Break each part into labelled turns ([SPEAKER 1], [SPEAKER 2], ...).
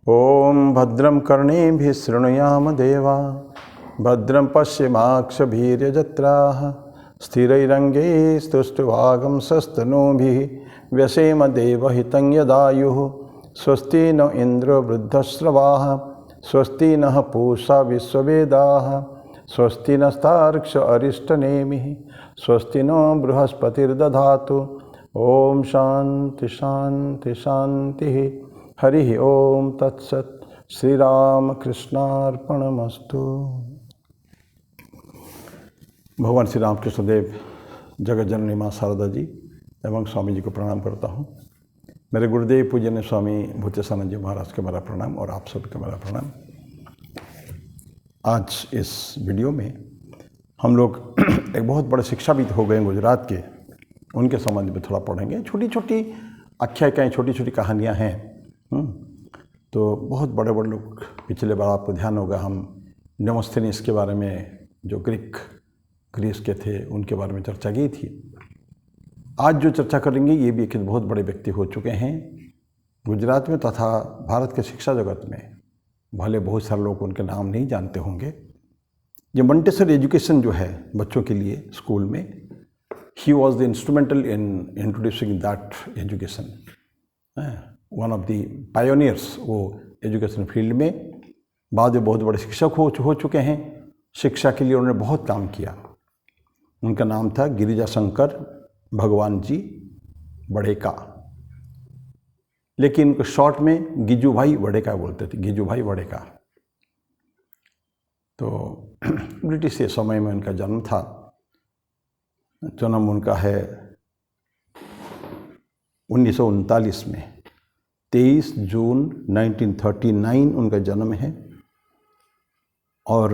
[SPEAKER 1] ओम भद्रं कर्णेभिः शृणुयाम देवा भद्रं पश्येमाक्षभिर्यजत्राः स्थिरैरङ्गैः स्तुष्टुवागंसस्तनूभिः व्यसेम देवहितं यदायुः स्वस्ति न इन्द्रो वृद्धश्रवाः स्वस्ति नः पूषा विश्ववेदाः स्वस्ति नस्तार्क्ष अरिष्टनेमिः स्वस्ति नो बृहस्पतिर्दधातु। ओम शांति शांति शांति। हरि ओम तत्सत। श्री राम कृष्णार्पणमस्तु। भगवान श्री रामकृष्ण देव, जगत जननी माँ शारदा जी एवं स्वामी जी को प्रणाम करता हूँ। मेरे गुरुदेव पूजनीय स्वामी भूतेशानंद जी महाराज को मेरा प्रणाम और आप सभी को मेरा प्रणाम। आज इस वीडियो में हम लोग एक बहुत बड़े शिक्षाविद हो गए गुजरात के, उनके संबंध में थोड़ा पढ़ेंगे। छोटी छोटी आख्यायिकाएँ, छोटी छोटी कहानियाँ हैं। तो बहुत बड़े बड़े लोग, पिछले बार आपको ध्यान होगा हम डेमोस्थेनीस के बारे में, जो ग्रीस के थे, उनके बारे में चर्चा की थी। आज जो चर्चा करेंगे ये भी एक बहुत बड़े व्यक्ति हो चुके हैं गुजरात में तथा भारत के शिक्षा जगत में। भले बहुत सारे लोग उनके नाम नहीं जानते होंगे। ये मोंटेसरी एजुकेशन जो है बच्चों के लिए स्कूल में, he was the instrumental in introducing that education. One of the pioneers वो एजुकेशन फील्ड में। बाद में बहुत बड़े शिक्षक हो चुके हैं। शिक्षा के लिए उन्होंने बहुत काम किया। उनका नाम था गिरिजा शंकर भगवान जी बड़ेका, लेकिन उनको शॉर्ट में गिजू भाई बड़ेका बोलते थे, गिजू भाई बड़ेका। तो ब्रिटिश के समय में उनका जन्म था। जन्म उनका है 1939 में, 23 जून 1939 उनका जन्म है। और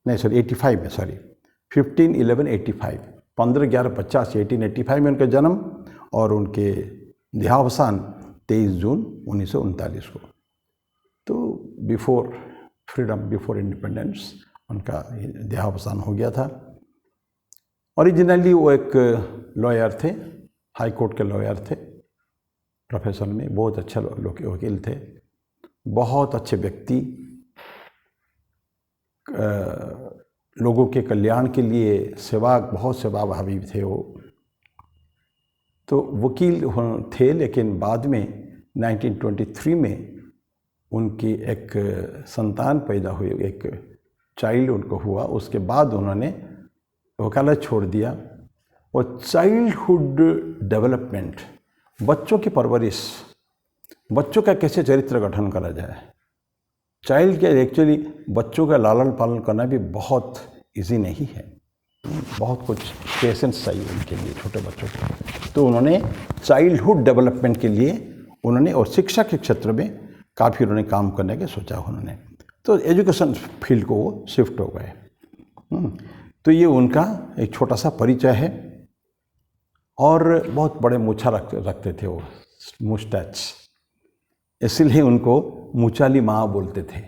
[SPEAKER 1] नहीं सॉरी 85 में, सॉरी 15/11/85, 15/11/50, 1885 में उनका जन्म और उनके देहावसान 23 जून 1939 को। तो बिफोर फ्रीडम, बिफोर इंडिपेंडेंस उनका देहावसान हो गया था। ओरिजिनली वो एक लॉयर थे, हाई कोर्ट के लॉयर थे, प्रोफेशन में बहुत अच्छे वकील थे, बहुत अच्छे व्यक्ति, लोगों के कल्याण के लिए बहुत सेवाभावी थे वो। तो वकील थे, लेकिन बाद में 1923 में उनकी एक संतान पैदा हुई, एक चाइल्ड उनको हुआ। उसके बाद उन्होंने वकालत छोड़ दिया और चाइल्डहुड डेवलपमेंट, बच्चों की परवरिश, बच्चों का कैसे चरित्र गठन करा जाए, चाइल्ड के एक्चुअली बच्चों का लालन पालन करना भी बहुत इजी नहीं है। बहुत कुछ पेशेंस चाहिए उनके लिए, छोटे बच्चों को। तो उन्होंने चाइल्डहुड डेवलपमेंट के लिए उन्होंने, और शिक्षा के क्षेत्र में काफ़ी उन्होंने काम करने के सोचा उन्होंने। तो एजुकेशन फील्ड को वो शिफ्ट हो गए। तो ये उनका एक छोटा सा परिचय है। और बहुत बड़े मूछा रखते थे वो, मुस्टैच, इसलिए उनको मुचाली माँ बोलते थे।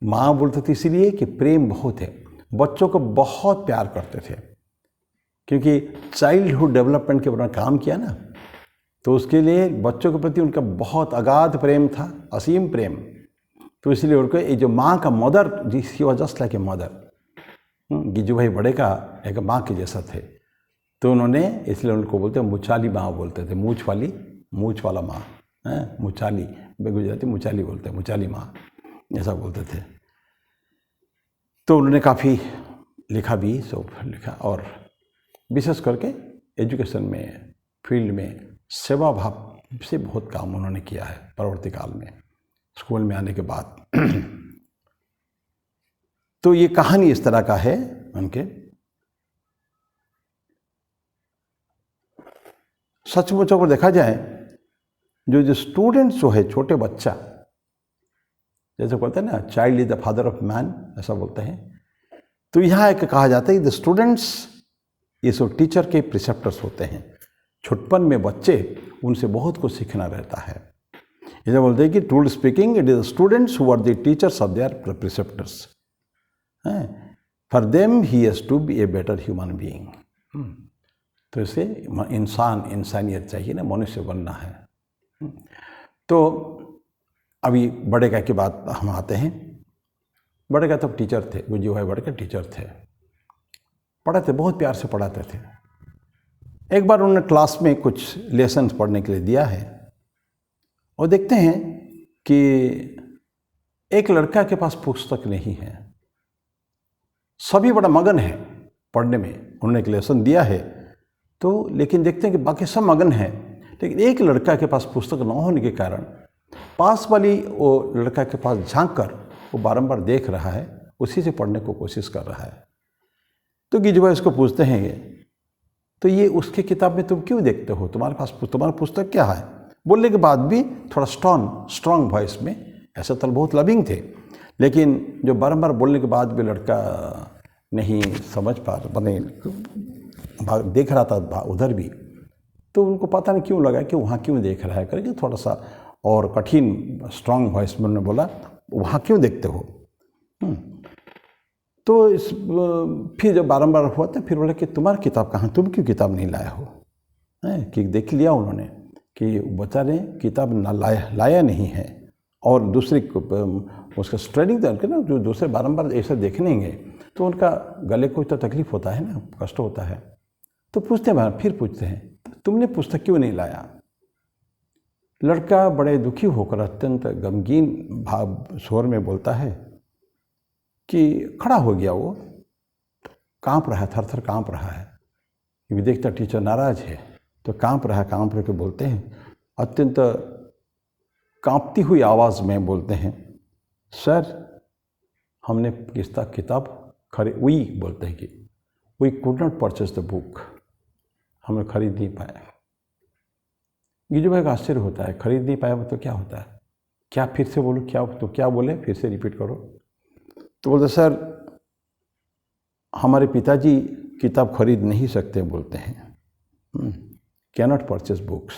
[SPEAKER 1] माँ बोलते थे इसलिए कि प्रेम बहुत है, बच्चों को बहुत प्यार करते थे, क्योंकि चाइल्डहुड डेवलपमेंट के ऊपर काम किया ना, तो उसके लिए बच्चों के प्रति उनका बहुत अगाध प्रेम था, असीम प्रेम। तो इसलिए उनको ये जो माँ का mother, he was just like a mother. Gijubhai बड़े का एक माँ के जैसा थे। तो उन्होंने इसलिए उनको बोलते मुचाली माँ बोलते थे, मूछ वाला माँ, मुचाली, गुजराती मुचाली बोलते हैं, मुचाली माँ ऐसा बोलते थे। तो उन्होंने काफ़ी लिखा भी, सब लिखा, और विशेष करके एजुकेशन में, फील्ड में सेवा भाव से बहुत काम उन्होंने किया है परवर्ती काल में, स्कूल में आने के बाद। तो ये कहानी इस तरह का है उनके। सचमुच अगर देखा जाए, जो स्टूडेंट्स जो है, छोटे बच्चा, जैसे बोलते हैं ना, child is the father of man, ऐसा बोलते हैं। तो यहाँ एक कहा जाता है द स्टूडेंट्स ये सब टीचर के प्रिसेप्टर्स होते हैं। छुटपन में बच्चे, उनसे बहुत कुछ सीखना रहता है। इसे बोलते हैं कि truly speaking it is the students who are the teachers of their preceptors. For them he has to be a better human being. तो इसे इंसानियत चाहिए ना, मनुष्य बनना है। तो अभी बड़े का की बात हम आते हैं। बड़े का तो टीचर थे, गुज्जू भाई बड़े के टीचर थे, पढ़ाते, बहुत प्यार से पढ़ाते थे। एक बार उन्होंने क्लास में कुछ लेसन पढ़ने के लिए दिया है और देखते हैं कि एक लड़का के पास पुस्तक नहीं है। सभी बड़ा मगन है पढ़ने में, उन्होंने एक लेसन दिया है तो, लेकिन देखते हैं कि बाकी सब मगन हैं, लेकिन एक लड़का के पास पुस्तक न होने के कारण पास वाली वो लड़का के पास झांक कर वो बारंबार देख रहा है, उसी से पढ़ने को कोशिश कर रहा है। तो गिजू भाई उसको पूछते हैं, तो ये उसके किताब में तुम क्यों देखते हो, तुम्हारा पुस्तक क्या है? बोलने के बाद भी थोड़ा स्ट्रॉन्ग वॉइस में, ऐसा तो बहुत लविंग थे, लेकिन जो बारंबार बोलने के बाद भी लड़का नहीं समझ पा बने देख रहा था उधर भी, तो उनको पता नहीं क्यों लगा कि वहाँ क्यों देख रहा है करके थोड़ा सा और कठिन स्ट्रॉन्ग वॉइस में उन्होंने बोला, वहाँ क्यों देखते हो? तो फिर जब बारंबार हुआ तो फिर बोला कि तुम्हारी किताब कहाँ, तुम क्यों किताब नहीं लाए हो? कि देख लिया उन्होंने कि बच्चा ने किताब ना लाया नहीं है, और दूसरी उसका स्ट्रेडिंग करके ना, जो दूसरे बारंबार ऐसे देखेंगे तो उनका गले को तो तकलीफ होता है ना, कष्ट होता है। तो पूछते हैं, फिर पूछते हैं तुमने पुस्तक क्यों नहीं लाया? लड़का बड़े दुखी होकर अत्यंत गमगीन भाव स्वर में बोलता है कि खड़ा हो गया, वो कांप रहा है, थर थर कांप रहा है। ये देखता टीचर नाराज है तो कांप रहा के बोलते हैं, अत्यंत कांपती हुई आवाज़ में बोलते हैं, सर हमने किताब वी बोलते हैं कि we could not purchase the book, हमने खरीद नहीं पाया। गिजू भाई का आश्चर्य होता है, खरीद नहीं पाया मतलब क्या होता है? क्या फिर से बोलो, क्या तो क्या बोले, फिर से रिपीट करो। तो बोलते सर हमारे पिताजी किताब खरीद नहीं सकते, बोलते हैं कैन नॉट परचेज बुक्स।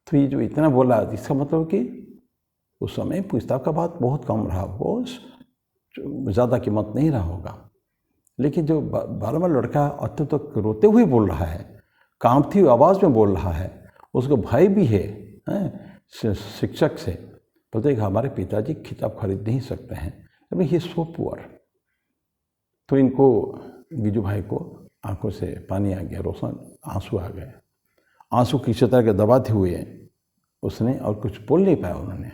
[SPEAKER 1] तो ये जो इतना बोला, इसका मतलब कि उस समय पुस्तक का बात बहुत कम रहा, वो ज़्यादा कीमत नहीं रहा होगा। लेकिन जो बारंबार लड़का अत्यंत तो रोते हुए बोल रहा है, कांपती हुई आवाज़ में बोल रहा है, उसको भय भी है शिक्षक से, बोलते कि हमारे पिताजी किताब खरीद नहीं सकते हैं, अभी ही सो पुअर। तो इनको गिजू भाई को आंखों से पानी आ गया, रोशन आंसू आ गए। आंसू किसी तरह के दबाते हुए उसने और कुछ बोल नहीं पाया उन्होंने।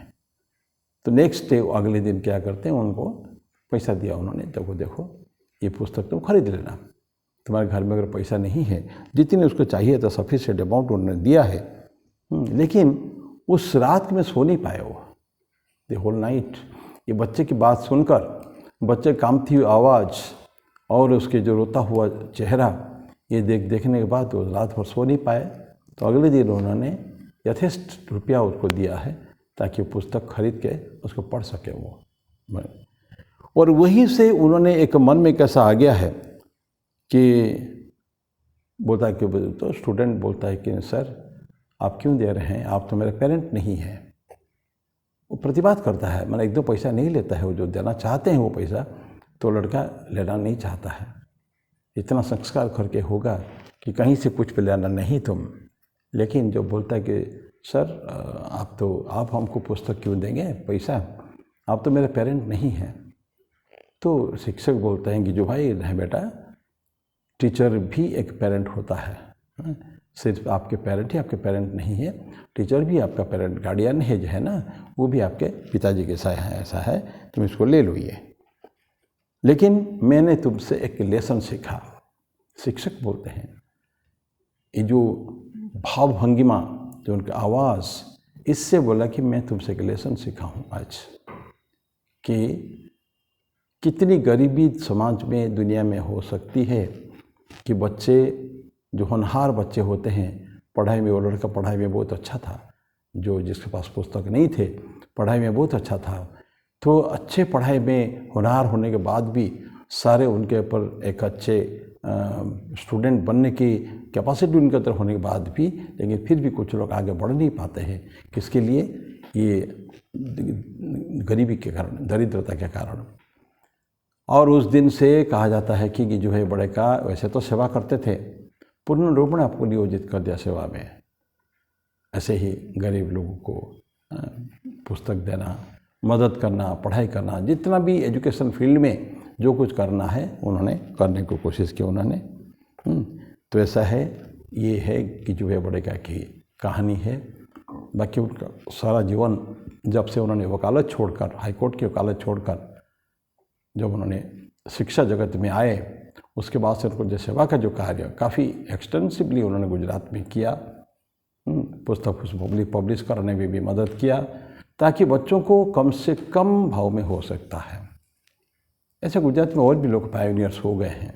[SPEAKER 1] तो नेक्स्ट डे अगले दिन क्या करते हैं, उनको पैसा दिया उन्होंने, देखो ये पुस्तक तुम खरीद लेना, तुम्हारे घर में अगर पैसा नहीं है, जितने उसको चाहिए था सफिशिएंट अमाउंट उन्होंने दिया है। लेकिन उस रात में सो नहीं पाए वो, द होल नाइट। ये बच्चे की बात सुनकर, बच्चे कांपती हुई आवाज़ और उसके जो रोता हुआ चेहरा, ये देखने के बाद वो रात भर सो नहीं पाए। तो अगले दिन उन्होंने यथेष्ट रुपया उसको दिया है ताकि वो पुस्तक खरीद के उसको पढ़ सके वो। और वहीं से उन्होंने एक मन में कैसा आ गया है कि बोलता है कि तो स्टूडेंट बोलता है कि सर आप क्यों दे रहे हैं, आप तो मेरे पेरेंट नहीं हैं। वो प्रतिवाद करता है, मैंने एक दो पैसा नहीं लेता है, वो जो देना चाहते हैं वो पैसा तो लड़का लेना नहीं चाहता है। इतना संस्कार करके होगा कि कहीं से कुछ पे लेना नहीं तुम। लेकिन जो बोलता है कि सर आप हमको पुस्तक क्यों देंगे पैसा, आप तो मेरे पेरेंट नहीं हैं। तो शिक्षक बोलते हैं कि जो भाई नहीं बेटा, टीचर भी एक पेरेंट होता है, सिर्फ आपके पेरेंट ही आपके पेरेंट नहीं है, टीचर भी आपका पेरेंट गार्डियन है जो है ना, वो भी आपके पिताजी के साथ है, ऐसा है, तुम इसको ले लो ये। लेकिन मैंने तुमसे एक लेसन सीखा। शिक्षक बोलते हैं, ये जो भाव भंगिमा, जो उनकी आवाज़, इससे बोला कि मैं तुमसे एक लेसन सीखा हूँ आज, कि कितनी गरीबी समाज में दुनिया में हो सकती है कि बच्चे जो होनहार बच्चे होते हैं, पढ़ाई में, वो लड़का पढ़ाई में बहुत अच्छा था, जो जिसके पास पुस्तक नहीं थे पढ़ाई में बहुत अच्छा था, तो अच्छे पढ़ाई में होनहार होने के बाद भी सारे उनके ऊपर एक अच्छे स्टूडेंट बनने की कैपेसिटी उनके अंदर होने के बाद भी, लेकिन फिर भी कुछ लोग आगे बढ़ नहीं पाते हैं। किसके लिए? ये गरीबी के कारण, दरिद्रता के कारण। और उस दिन से कहा जाता है कि जो है बड़े का वैसे तो सेवा करते थे, पूर्ण रूप में आपको नियोजित कर दिया सेवा में। ऐसे ही गरीब लोगों को पुस्तक देना, मदद करना, पढ़ाई करना, जितना भी एजुकेशन फील्ड में जो कुछ करना है उन्होंने करने की कोशिश की उन्होंने। तो ऐसा है, ये है गिजू भाई बड़ेका की कहानी है। बाकी उनका सारा जीवन, जब से उन्होंने वकालत छोड़कर, हाईकोर्ट की वकालत छोड़कर जब उन्होंने शिक्षा जगत में आए, उसके बाद से उनको जो सेवा का जो कार्य काफ़ी एक्सटेंसिवली उन्होंने गुजरात में किया। पुस्तक पब्लिश करने में भी मदद किया, ताकि बच्चों को कम से कम भाव में हो सकता है। ऐसे गुजरात में और भी लोग पायोनियर्स हो गए हैं।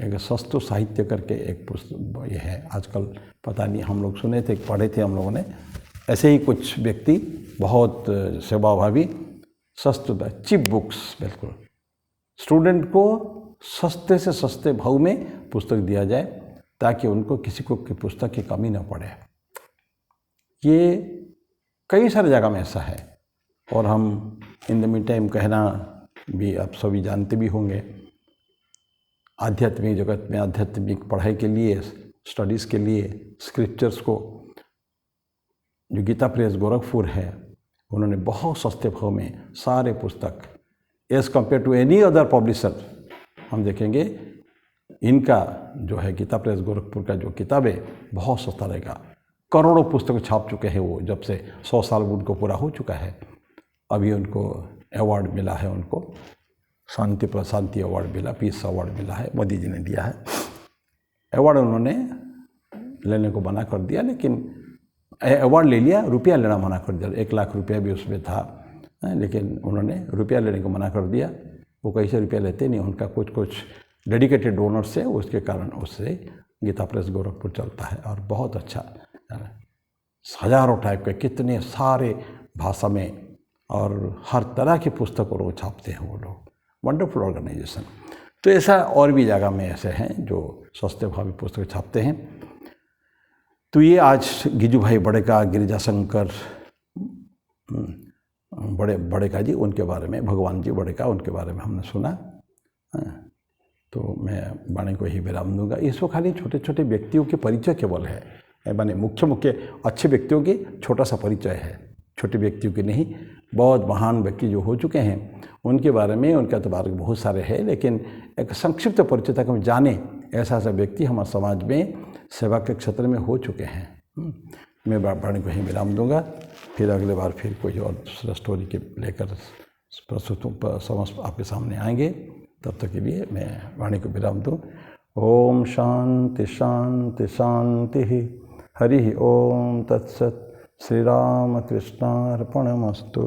[SPEAKER 1] एक सस्तो साहित्य करके एक पुस्तक ये है, आजकल पता नहीं, हम लोग सुने थे, पढ़े थे हम लोगों ने। ऐसे ही कुछ व्यक्ति बहुत सेवाभावी, सस्ता चीप बुक्स, बिल्कुल स्टूडेंट को सस्ते से सस्ते भाव में पुस्तक दिया जाए, ताकि उनको किसी को की पुस्तक की कमी ना पड़े। ये कई सारे जगह में ऐसा है। और हम इन द मीन टाइम कहना भी आप सभी जानते भी होंगे, आध्यात्मिक जगत में आध्यात्मिक पढ़ाई के लिए, स्टडीज़ के लिए स्क्रिप्चर्स को, जो गीता प्रेस गोरखपुर है, उन्होंने बहुत सस्ते भाव में सारे पुस्तक, as compare to any other publisher, हम देखेंगे इनका जो है गीता प्रेस गोरखपुर का जो किताब है बहुत सस्ता रहेगा। करोड़ों पुस्तक छाप चुके हैं वो, जब से 100 साल उनको पूरा हो चुका है। अभी उनको अवार्ड मिला है, उनको शांति अवार्ड मिला, पीस अवार्ड मिला है, मोदी जी ने दिया है। अवार्ड उन्होंने लेने को मना कर दिया, लेकिन अवार्ड ले लिया, रुपया लेना मना कर दिया। 1 लाख रुपया भी उसमें था, लेकिन उन्होंने रुपया लेने को मना कर दिया। वो कैसे रुपया लेते नहीं, उनका कुछ डेडिकेटेड डोनर्स है, उसके कारण उससे गीता प्रेस गोरखपुर चलता है। और बहुत अच्छा, हज़ारों टाइप के कितने सारे भाषा में और हर तरह की पुस्तक वो छापते हैं वो लोग। Wonderful organisation. तो ऐसा और भी जगह में ऐसे हैं जो सस्ते भाव में पुस्तक छापते हैं। तो ये आज गिजू भाई बड़ेका, गिरिजा शंकर बड़ेका जी, उनके बारे में, भगवान जी बड़ेका, उनके बारे में हमने सुना। तो मैं वाणी को ही विराम दूंगा। इसको खाली छोटे छोटे व्यक्तियों के परिचय केवल है, माने मुख्य अच्छे व्यक्तियों के छोटा सा परिचय है, छोटे व्यक्तियों के नहीं। बहुत महान व्यक्ति जो हो चुके हैं उनके बारे में, उनका तो बारे में बहुत सारे हैं, लेकिन एक संक्षिप्त परिचय तक हम जाने, ऐसा व्यक्ति हमारे समाज में सेवा के क्षेत्र में हो चुके हैं। मैं वाणी को ही विराम दूंगा। फिर अगले बार फिर कोई और दूसरा स्टोरी के लेकर प्रस्तुत आपके सामने आएंगे। तब तक के लिए मैं वाणी को विराम दूँ। ओम शांति शांति शांति। हरि ओम तत्सत। श्री राम कृष्णार्पणमस्तु।